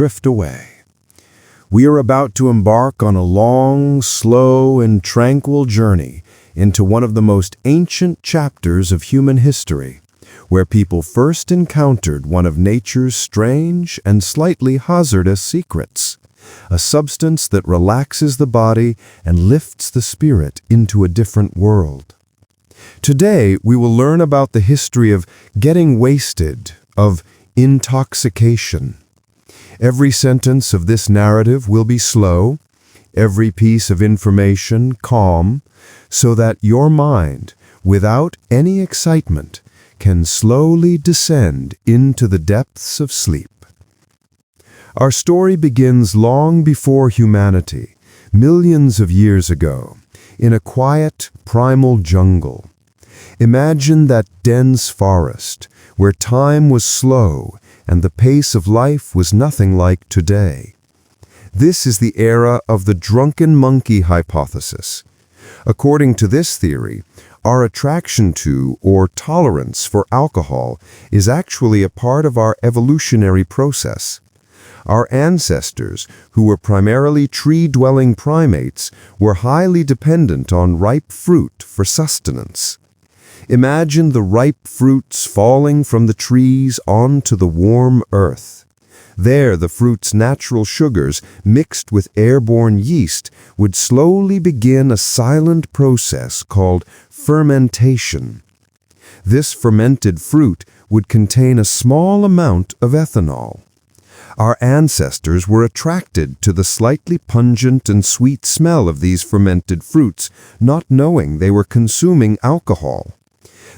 drift away. We are about to embark on a long, slow, and tranquil journey into one of the most ancient chapters of human history, where people first encountered one of nature's strange and slightly hazardous secrets, a substance that relaxes the body and lifts the spirit into a different world. Today, we will learn about the history of getting wasted, of intoxication. Every sentence of this narrative will be slow, every piece of information calm, so that your mind, without any excitement, can slowly descend into the depths of sleep. Our story begins long before humanity, millions of years ago, in a quiet, primal jungle. Imagine that dense forest, where time was slow and the pace of life was nothing like today. This is the era of the drunken monkey hypothesis. According to this theory, our attraction to or tolerance for alcohol is actually a part of our evolutionary process. Our ancestors, who were primarily tree-dwelling primates, were highly dependent on ripe fruit for sustenance. Imagine the ripe fruits falling from the trees onto the warm earth. There, the fruit's natural sugars, mixed with airborne yeast, would slowly begin a silent process called fermentation. This fermented fruit would contain a small amount of ethanol. Our ancestors were attracted to the slightly pungent and sweet smell of these fermented fruits, not knowing they were consuming alcohol.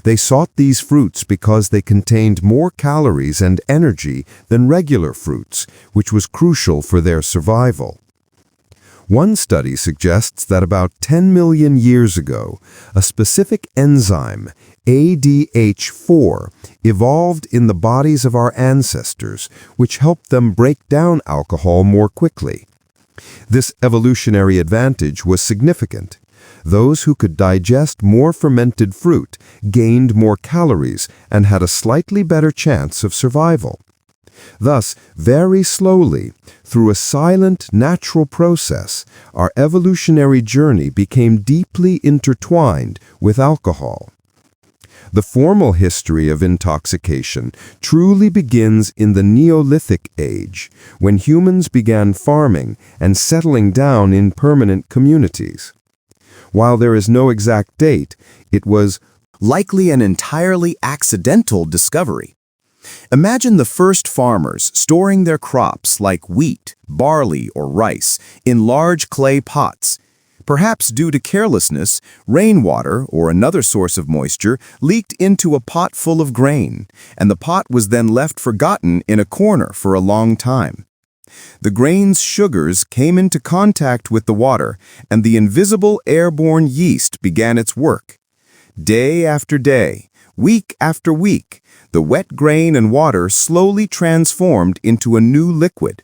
They sought these fruits because they contained more calories and energy than regular fruits, which was crucial for their survival. One study suggests that about 10 million years ago, a specific enzyme, ADH4, evolved in the bodies of our ancestors, which helped them break down alcohol more quickly. This evolutionary advantage was significant. Those who could digest more fermented fruit gained more calories and had a slightly better chance of survival. Thus, very slowly, through a silent, natural process, our evolutionary journey became deeply intertwined with alcohol. The formal history of intoxication truly begins in the Neolithic age, when humans began farming and settling down in permanent communities. While there is no exact date, it was likely an entirely accidental discovery. Imagine the first farmers storing their crops like wheat, barley, or rice in large clay pots. Perhaps due to carelessness, rainwater or another source of moisture leaked into a pot full of grain, and the pot was then left forgotten in a corner for a long time. The grain's sugars came into contact with the water, and the invisible airborne yeast began its work. Day after day, week after week, the wet grain and water slowly transformed into a new liquid.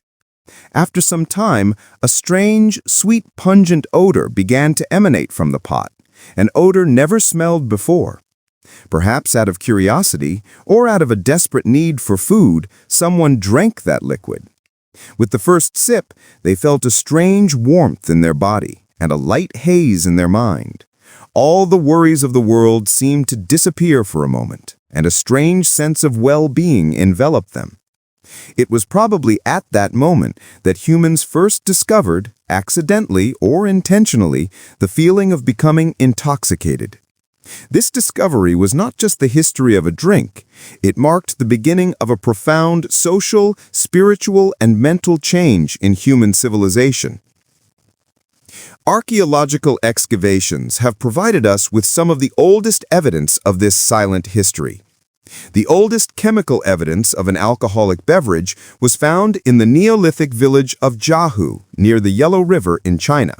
After some time, a strange, sweet, pungent odor began to emanate from the pot, an odor never smelled before. Perhaps out of curiosity, or out of a desperate need for food, someone drank that liquid. With the first sip, they felt a strange warmth in their body and a light haze in their mind. All the worries of the world seemed to disappear for a moment, and a strange sense of well-being enveloped them. It was probably at that moment that humans first discovered, accidentally or intentionally, the feeling of becoming intoxicated. This discovery was not just the history of a drink. It marked the beginning of a profound social, spiritual, and mental change in human civilization. Archaeological excavations have provided us with some of the oldest evidence of this silent history. The oldest chemical evidence of an alcoholic beverage was found in the Neolithic village of Jiahu, near the Yellow River in China.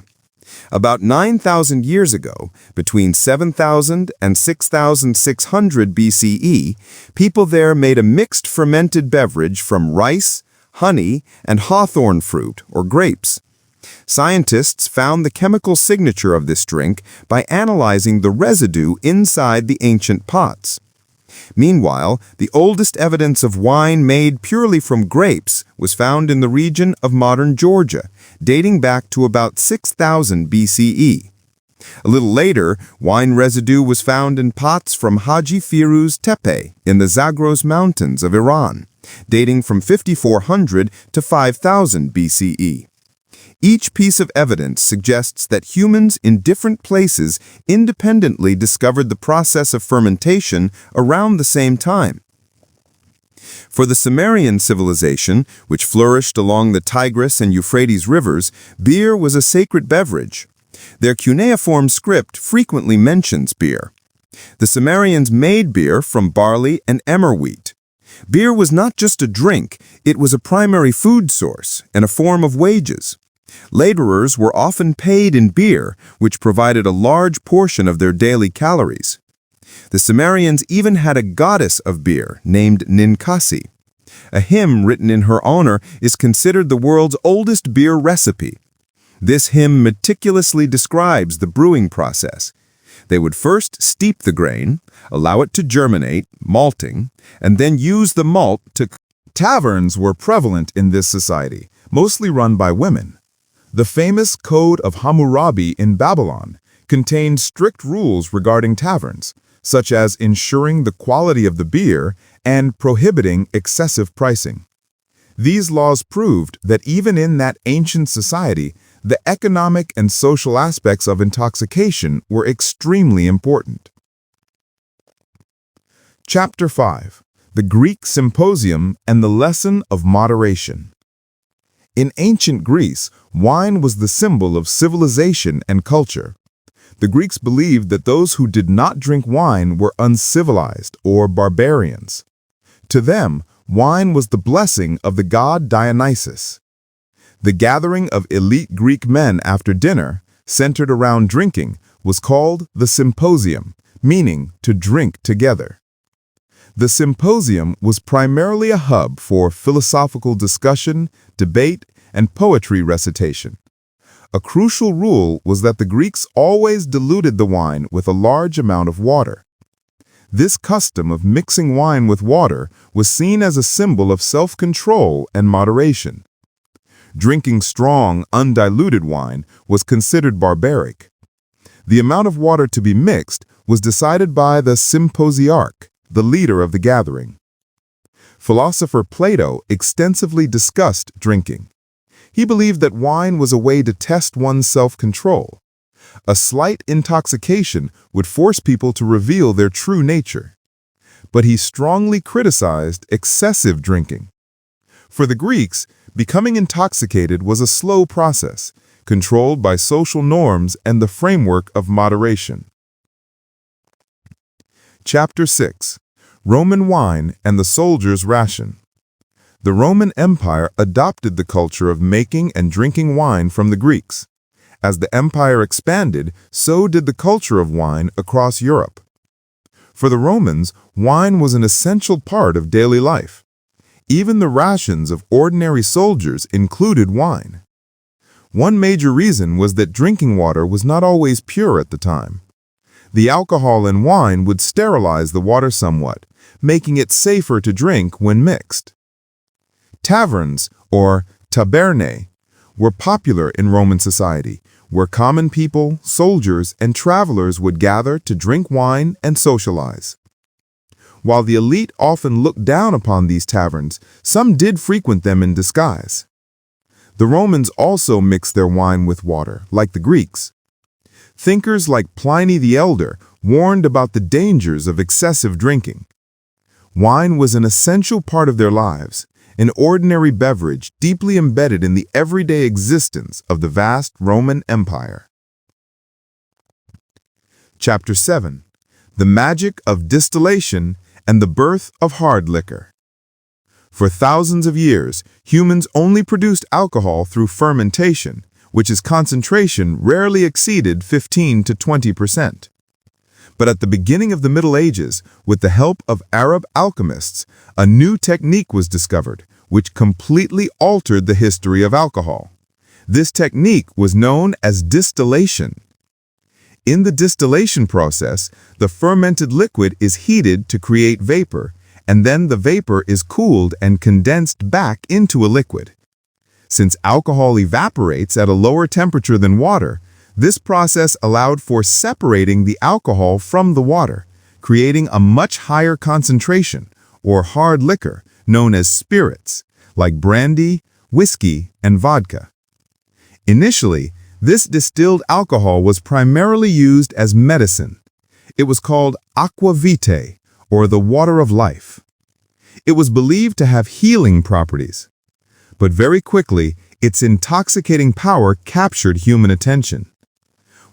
About 9,000 years ago, between 7,000 and 6,600 BCE, people there made a mixed fermented beverage from rice, honey, and hawthorn fruit, or grapes. Scientists found the chemical signature of this drink by analyzing the residue inside the ancient pots. Meanwhile, the oldest evidence of wine made purely from grapes was found in the region of modern Georgia, dating back to about 6000 BCE. A little later, wine residue was found in pots from Haji Firuz Tepe in the Zagros Mountains of Iran, dating from 5400 to 5000 BCE. Each piece of evidence suggests that humans in different places independently discovered the process of fermentation around the same time. For the Sumerian civilization, which flourished along the Tigris and Euphrates rivers, beer was a sacred beverage. Their cuneiform script frequently mentions beer. The Sumerians made beer from barley and emmer wheat. Beer was not just a drink, it was a primary food source and a form of wages. Laborers were often paid in beer, which provided a large portion of their daily calories. The Sumerians even had a goddess of beer named Ninkasi. A hymn written in her honor is considered the world's oldest beer recipe. This hymn meticulously describes the brewing process. They would first steep the grain, allow it to germinate, malting, and then use the malt to... Taverns were prevalent in this society, mostly run by women. The famous Code of Hammurabi in Babylon contained strict rules regarding taverns, such as ensuring the quality of the beer and prohibiting excessive pricing. These laws proved that even in that ancient society, the economic and social aspects of intoxication were extremely important. Chapter 5. The Greek Symposium and the Lesson of Moderation. In ancient Greece, wine was the symbol of civilization and culture. The Greeks believed that those who did not drink wine were uncivilized or barbarians. To them, wine was the blessing of the god Dionysus. The gathering of elite Greek men after dinner, centered around drinking, was called the symposium, meaning to drink together. The symposium was primarily a hub for philosophical discussion, debate, and poetry recitation. A crucial rule was that the Greeks always diluted the wine with a large amount of water. This custom of mixing wine with water was seen as a symbol of self-control and moderation. Drinking strong, undiluted wine was considered barbaric. The amount of water to be mixed was decided by the symposiarch, the leader of the gathering. Philosopher Plato extensively discussed drinking. He believed that wine was a way to test one's self-control. A slight intoxication would force people to reveal their true nature. But he strongly criticized excessive drinking. For the Greeks, becoming intoxicated was a slow process, controlled by social norms and the framework of moderation. Chapter 6. Roman Wine and the Soldier's Ration. The Roman Empire adopted the culture of making and drinking wine from the Greeks. As the empire expanded, so did the culture of wine across Europe. For the Romans, wine was an essential part of daily life. Even the rations of ordinary soldiers included wine. One major reason was that drinking water was not always pure at the time. The alcohol in wine would sterilize the water somewhat, making it safer to drink when mixed. Taverns, or tabernae, were popular in Roman society, where common people, soldiers, and travelers would gather to drink wine and socialize. While the elite often looked down upon these taverns, some did frequent them in disguise. The Romans also mixed their wine with water, like the Greeks. Thinkers like Pliny the Elder warned about the dangers of excessive drinking. Wine was an essential part of their lives, an ordinary beverage deeply embedded in the everyday existence of the vast Roman Empire. Chapter 7. The Magic of Distillation and the Birth of Hard Liquor. For thousands of years, humans only produced alcohol through fermentation, which is concentration rarely exceeded 15 to 20%. But at the beginning of the Middle Ages, with the help of Arab alchemists, a new technique was discovered, which completely altered the history of alcohol. This technique was known as distillation. In the distillation process, the fermented liquid is heated to create vapor, and then the vapor is cooled and condensed back into a liquid. Since alcohol evaporates at a lower temperature than water, this process allowed for separating the alcohol from the water, creating a much higher concentration, or hard liquor, known as spirits, like brandy, whiskey, and vodka. Initially, this distilled alcohol was primarily used as medicine. It was called aqua vitae, or the water of life. It was believed to have healing properties. But very quickly, its intoxicating power captured human attention.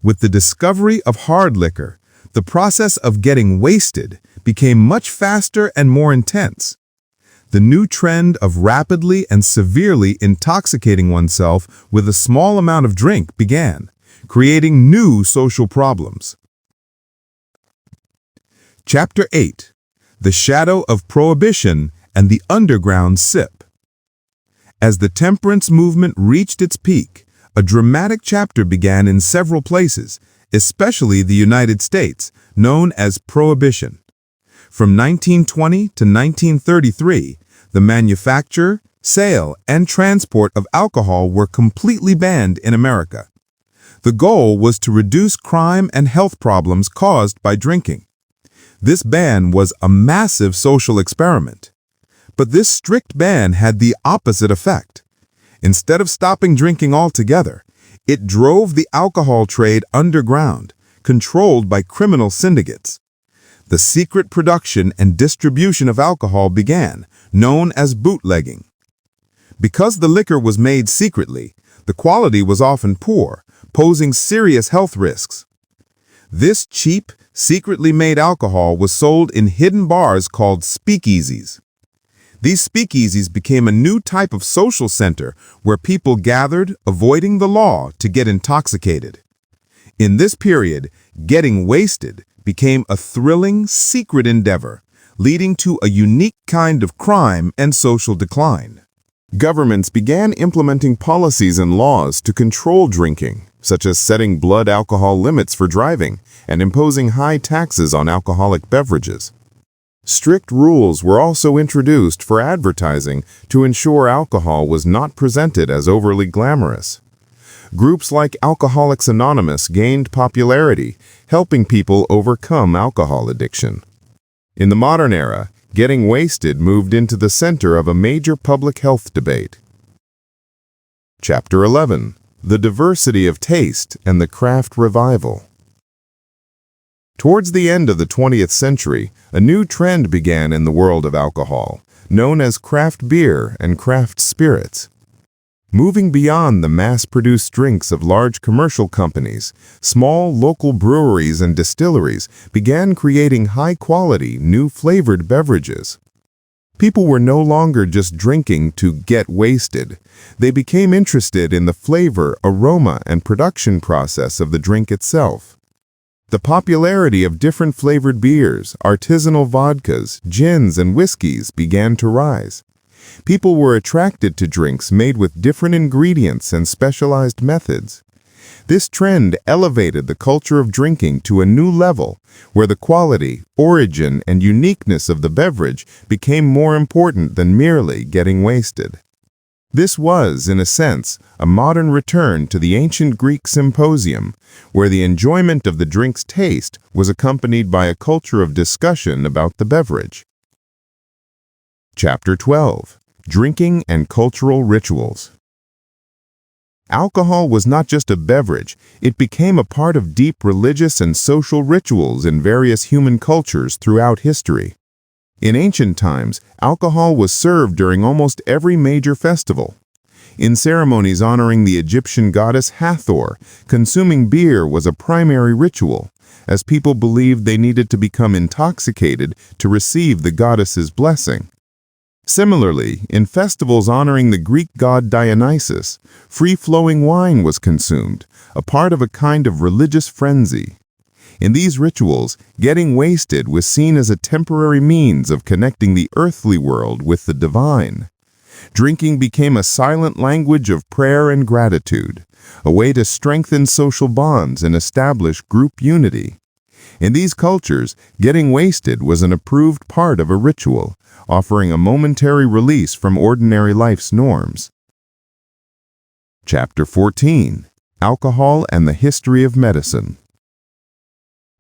With the discovery of hard liquor, the process of getting wasted became much faster and more intense. The new trend of rapidly and severely intoxicating oneself with a small amount of drink began, creating new social problems. Chapter 8: The Shadow of Prohibition and the Underground Sip. As the temperance movement reached its peak, a dramatic chapter began in several places, especially the United States, known as Prohibition. From 1920 to 1933, the manufacture, sale, and transport of alcohol were completely banned in America. The goal was to reduce crime and health problems caused by drinking. This ban was a massive social experiment. But this strict ban had the opposite effect. Instead of stopping drinking altogether, it drove the alcohol trade underground, controlled by criminal syndicates. The secret production and distribution of alcohol began, known as bootlegging. Because the liquor was made secretly, the quality was often poor, posing serious health risks. This cheap, secretly made alcohol was sold in hidden bars called speakeasies. These speakeasies became a new type of social center where people gathered, avoiding the law, to get intoxicated. In this period, getting wasted became a thrilling, secret endeavor, leading to a unique kind of crime and social decline. Governments began implementing policies and laws to control drinking, such as setting blood alcohol limits for driving and imposing high taxes on alcoholic beverages. Strict rules were also introduced for advertising to ensure alcohol was not presented as overly glamorous. Groups like Alcoholics Anonymous gained popularity, helping people overcome alcohol addiction. In the modern era, getting wasted moved into the center of a major public health debate. Chapter 11: The Diversity of Taste and the Craft Revival. Towards the end of the 20th century, a new trend began in the world of alcohol, known as craft beer and craft spirits. Moving beyond the mass-produced drinks of large commercial companies, small local breweries and distilleries began creating high-quality, new flavored beverages. People were no longer just drinking to get wasted. They became interested in the flavor, aroma, and production process of the drink itself. The popularity of different flavored beers, artisanal vodkas, gins, and whiskeys began to rise. People were attracted to drinks made with different ingredients and specialized methods. This trend elevated the culture of drinking to a new level, where the quality, origin, and uniqueness of the beverage became more important than merely getting wasted. This was, in a sense, a modern return to the ancient Greek symposium, where the enjoyment of the drink's taste was accompanied by a culture of discussion about the beverage. Chapter 12: Drinking and Cultural Rituals. Alcohol was not just a beverage, it became a part of deep religious and social rituals in various human cultures throughout history. In ancient times, alcohol was served during almost every major festival. In ceremonies honoring the Egyptian goddess Hathor, consuming beer was a primary ritual, as people believed they needed to become intoxicated to receive the goddess's blessing. Similarly, in festivals honoring the Greek god Dionysus, free-flowing wine was consumed, a part of a kind of religious frenzy. In these rituals, getting wasted was seen as a temporary means of connecting the earthly world with the divine. Drinking became a silent language of prayer and gratitude, a way to strengthen social bonds and establish group unity. In these cultures, getting wasted was an approved part of a ritual, offering a momentary release from ordinary life's norms. Chapter 14: Alcohol and the History of Medicine.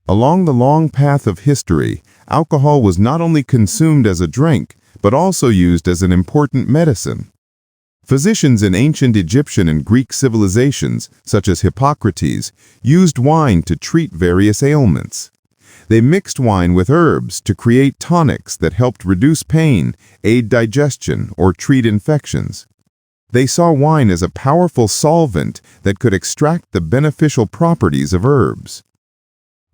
Along the long path of history, alcohol was not only consumed as a drink, but also used as an important medicine. Physicians in ancient Egyptian and Greek civilizations, such as Hippocrates, used wine to treat various ailments. They mixed wine with herbs to create tonics that helped reduce pain, aid digestion, or treat infections. They saw wine as a powerful solvent that could extract the beneficial properties of herbs.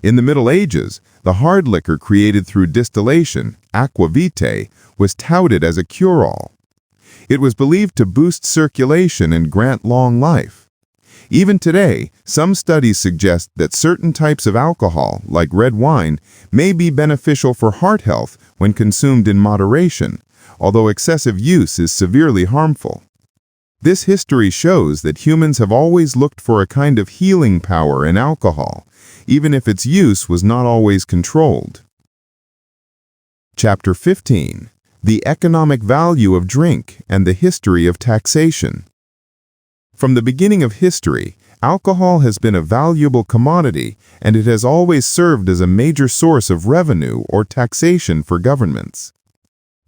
In the Middle Ages, the hard liquor created through distillation, aqua vitae, was touted as a cure-all. It was believed to boost circulation and grant long life. Even today, some studies suggest that certain types of alcohol, like red wine, may be beneficial for heart health when consumed in moderation, although excessive use is severely harmful. This history shows that humans have always looked for a kind of healing power in alcohol, even if its use was not always controlled. Chapter 15: The Economic Value of Drink and the History of Taxation. From the beginning of history, alcohol has been a valuable commodity, and it has always served as a major source of revenue or taxation for governments.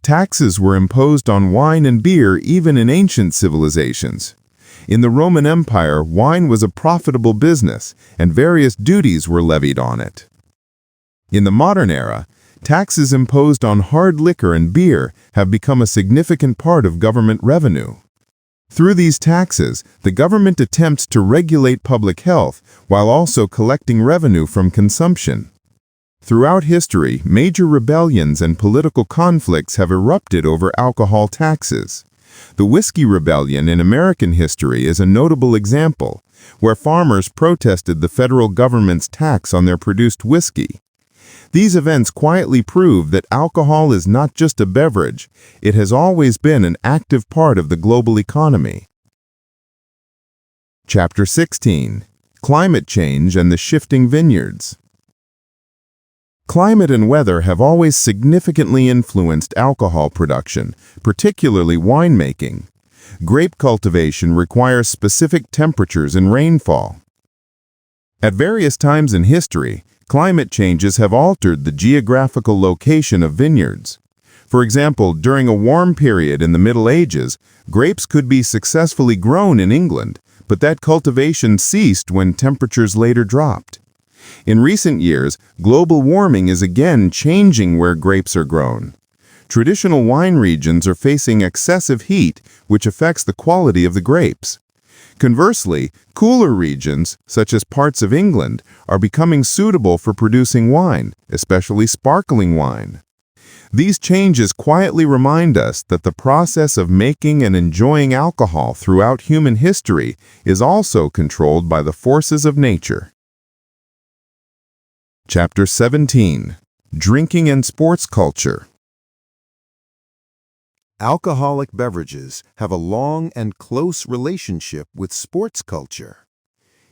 Taxes were imposed on wine and beer even in ancient civilizations. In the Roman Empire, wine was a profitable business, and various duties were levied on it. In the modern era, taxes imposed on hard liquor and beer have become a significant part of government revenue. Through these taxes, the government attempts to regulate public health while also collecting revenue from consumption. Throughout history, major rebellions and political conflicts have erupted over alcohol taxes. The Whiskey Rebellion in American history is a notable example, where farmers protested the federal government's tax on their produced whiskey. These events quietly prove that alcohol is not just a beverage, it has always been an active part of the global economy. Chapter 16: Climate Change and the Shifting Vineyards. Climate and weather have always significantly influenced alcohol production, particularly winemaking. Grape cultivation requires specific temperatures and rainfall. At various times in history, climate changes have altered the geographical location of vineyards. For example, during a warm period in the Middle Ages, grapes could be successfully grown in England, but that cultivation ceased when temperatures later dropped. In recent years, global warming is again changing where grapes are grown. Traditional wine regions are facing excessive heat, which affects the quality of the grapes. Conversely, cooler regions, such as parts of England, are becoming suitable for producing wine, especially sparkling wine. These changes quietly remind us that the process of making and enjoying alcohol throughout human history is also controlled by the forces of nature. Chapter 17: Drinking and Sports Culture. Alcoholic beverages have a long and close relationship with sports culture.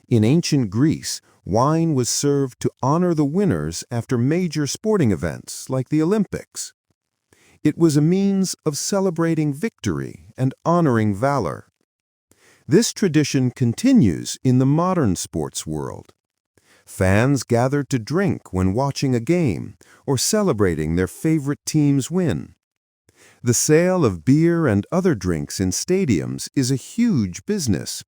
In ancient Greece, wine was served to honor the winners after major sporting events like the Olympics. It was a means of celebrating victory and honoring valor. This tradition continues in the modern sports world. Fans gather to drink when watching a game or celebrating their favorite team's win. The sale of beer and other drinks in stadiums is a huge business.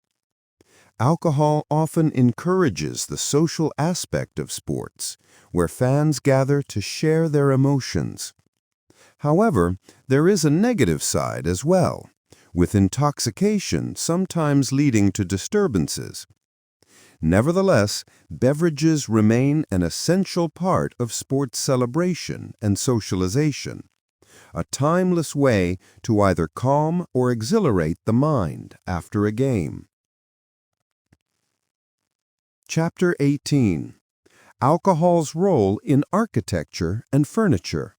Alcohol often encourages the social aspect of sports, where fans gather to share their emotions. However, there is a negative side as well, with intoxication sometimes leading to disturbances. Nevertheless, beverages remain an essential part of sports celebration and socialization, a timeless way to either calm or exhilarate the mind after a game. Chapter 18: Alcohol's Role in Architecture and Furniture.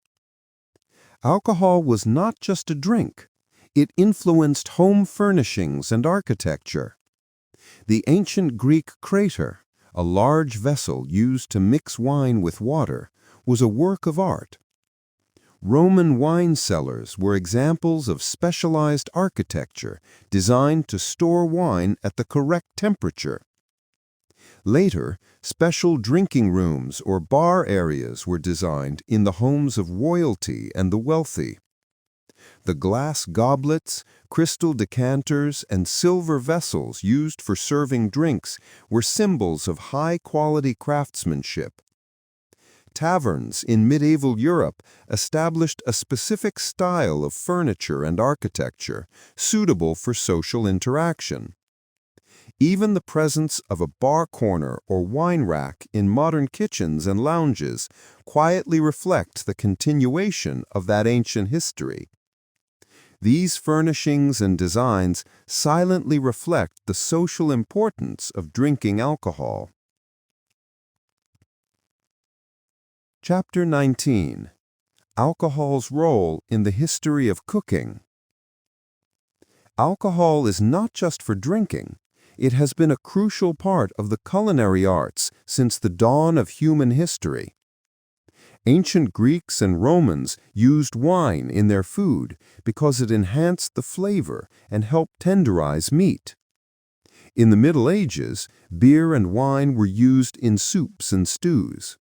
Alcohol was not just a drink. It influenced home furnishings and architecture. The ancient Greek crater, a large vessel used to mix wine with water, was a work of art. Roman wine cellars were examples of specialized architecture designed to store wine at the correct temperature. Later, special drinking rooms or bar areas were designed in the homes of royalty and the wealthy. The glass goblets, crystal decanters, and silver vessels used for serving drinks were symbols of high-quality craftsmanship. Taverns in medieval Europe established a specific style of furniture and architecture suitable for social interaction. Even the presence of a bar corner or wine rack in modern kitchens and lounges quietly reflects the continuation of that ancient history. These furnishings and designs silently reflect the social importance of drinking alcohol. Chapter 19. Alcohol's Role in the History of Cooking. Alcohol is not just for drinking. It has been a crucial part of the culinary arts since the dawn of human history. Ancient Greeks and Romans used wine in their food because it enhanced the flavor and helped tenderize meat. In the Middle Ages, beer and wine were used in soups and stews.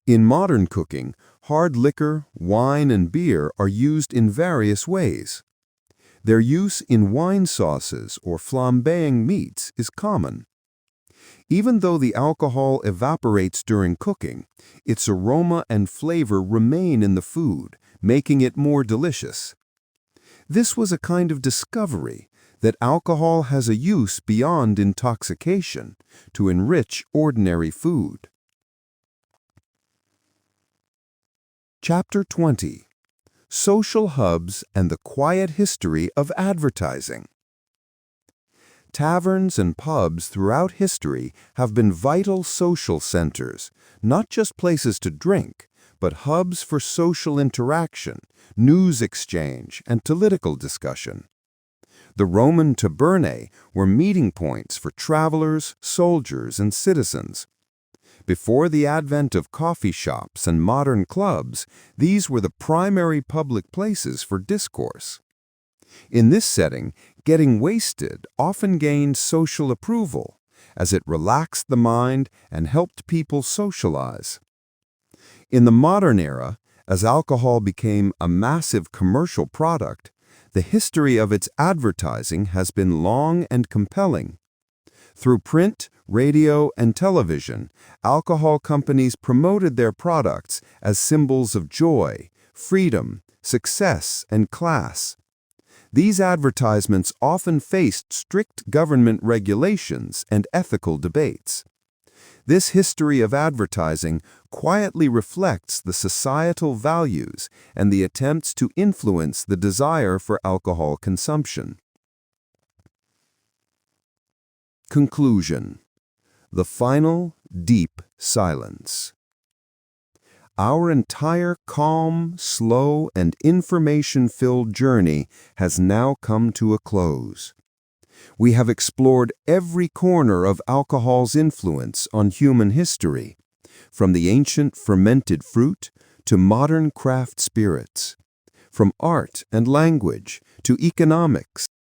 In modern cooking, hard liquor, wine, and beer are used in various ways. Their use in wine sauces or flambeing meats is common. Even though the alcohol evaporates during cooking, its aroma and flavor remain in the food, making it more delicious. This was a kind of discovery that alcohol has a use beyond intoxication to enrich ordinary food. Chapter 20. Social Hubs and the Quiet History of Advertising. Taverns and pubs throughout history have been vital social centers, not just places to drink, but hubs for social interaction, news exchange, and political discussion. The Roman tabernae were meeting points for travelers, soldiers, and citizens. Before the advent of coffee shops and modern clubs, these were the primary public places for discourse. In this setting, getting wasted often gained social approval, as it relaxed the mind and helped people socialize. In the modern era, as alcohol became a massive commercial product, the history of its advertising has been long and compelling. Through print, radio, and television, alcohol companies promoted their products as symbols of joy, freedom, success, and class. These advertisements often faced strict government regulations and ethical debates. This history of advertising quietly reflects the societal values and the attempts to influence the desire for alcohol consumption. Conclusion. The final, deep silence. Our entire calm, slow, and information-filled journey has now come to a close. We have explored every corner of alcohol's influence on human history, from the ancient fermented fruit to modern craft spirits, from art and language to economics